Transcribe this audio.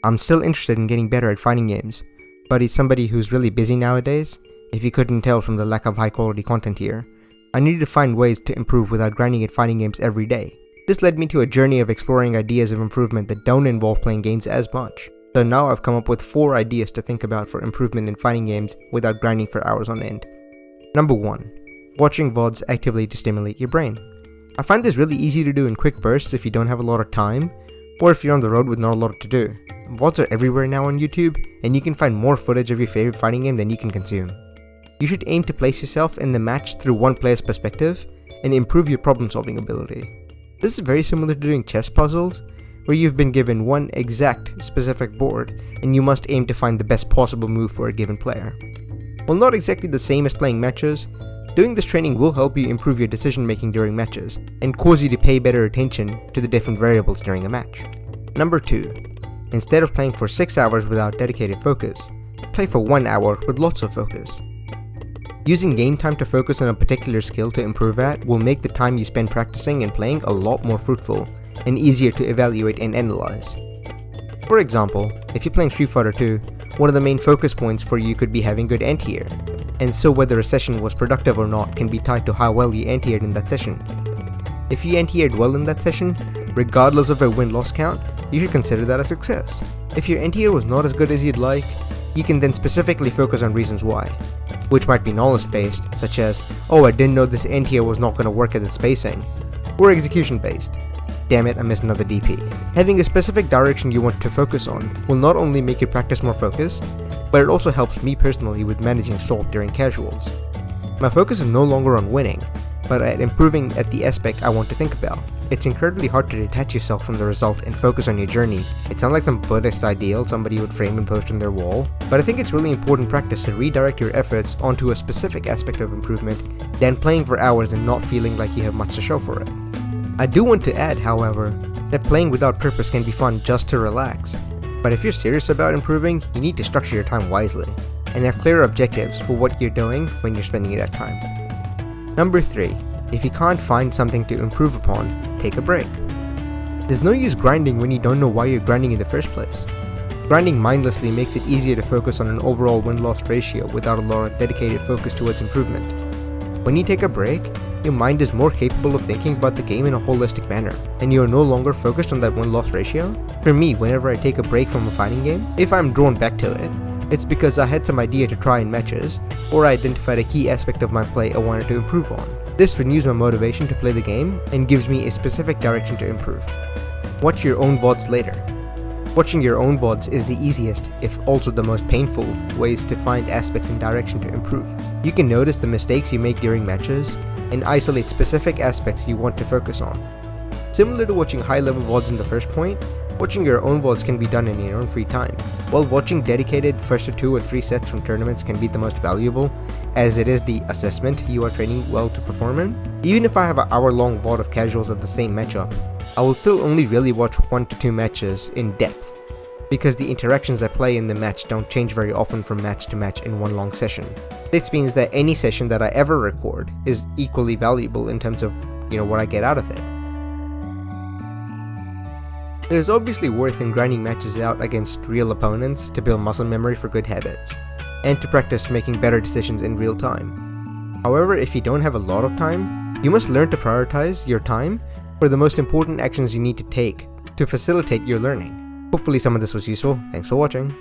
I'm still interested in getting better at fighting games, but as somebody who's really busy nowadays, if you couldn't tell from the lack of high quality content here, I needed to find ways to improve without grinding at fighting games every day. This led me to a journey of exploring ideas of improvement that don't involve playing games as much. So now I've come up with 4 ideas to think about for improvement in fighting games without grinding for hours on end. Number 1. Watching VODs actively to stimulate your brain. I find this really easy to do in quick bursts if you don't have a lot of time, or if you're on the road with not a lot to do. VODs are everywhere now on YouTube, and you can find more footage of your favorite fighting game than you can consume. You should aim to place yourself in the match through one player's perspective, and improve your problem solving ability. This is very similar to doing chess puzzles, where you've been given one exact specific board, and you must aim to find the best possible move for a given player. While not exactly the same as playing matches, doing this training will help you improve your decision making during matches, and cause you to pay better attention to the different variables during a match. Number 2. Instead of playing for 6 hours without dedicated focus, play for 1 hour with lots of focus. Using game time to focus on a particular skill to improve at will make the time you spend practicing and playing a lot more fruitful, and easier to evaluate and analyze. For example, if you're playing Street Fighter 2, one of the main focus points for you could be having good anti-air, and so whether a session was productive or not can be tied to how well you anti-aired in that session. If you anti-aired well in that session, regardless of a win-loss count, you should consider that a success. If your anti-air was not as good as you'd like, you can then specifically focus on reasons why, which might be knowledge-based, such as, oh, I didn't know this anti-air was not going to work at the spacing, or execution-based. Damn it, I missed another DP. Having a specific direction you want to focus on will not only make your practice more focused, but it also helps me personally with managing salt during casuals. My focus is no longer on winning, but at improving at the aspect I want to think about. It's incredibly hard to detach yourself from the result and focus on your journey. It sounds like some Buddhist ideal somebody would frame and post on their wall, but I think it's really important practice to redirect your efforts onto a specific aspect of improvement than playing for hours and not feeling like you have much to show for it. I do want to add, however, that playing without purpose can be fun just to relax, but if you're serious about improving, you need to structure your time wisely, and have clear objectives for what you're doing when you're spending that time. Number 3. If you can't find something to improve upon, take a break. There's no use grinding when you don't know why you're grinding in the first place. Grinding mindlessly makes it easier to focus on an overall win-loss ratio without a lot of dedicated focus towards improvement. When you take a break, your mind is more capable of thinking about the game in a holistic manner, and you are no longer focused on that win-loss ratio. For me, whenever I take a break from a fighting game, if I'm drawn back to it, it's because I had some idea to try in matches, or I identified a key aspect of my play I wanted to improve on. This renews my motivation to play the game, and gives me a specific direction to improve. Watch your own VODs later. Watching your own VODs is the easiest, if also the most painful, ways to find aspects and direction to improve. You can notice the mistakes you make during matches, and isolate specific aspects you want to focus on. Similar to watching high-level VODs in the first point, watching your own VODs can be done in your own free time. While watching dedicated first 2 or 3 sets from tournaments can be the most valuable, as it is the assessment you are training well to perform in, even if I have an hour-long VOD of casuals of the same matchup, I will still only really watch 1 to 2 matches in depth, because the interactions I play in the match don't change very often from match to match in one long session. This means that any session that I ever record is equally valuable in terms of, what I get out of it. There's obviously worth in grinding matches out against real opponents to build muscle memory for good habits, and to practice making better decisions in real time. However, if you don't have a lot of time, you must learn to prioritize your time for the most important actions you need to take to facilitate your learning. Hopefully some of this was useful. Thanks for watching.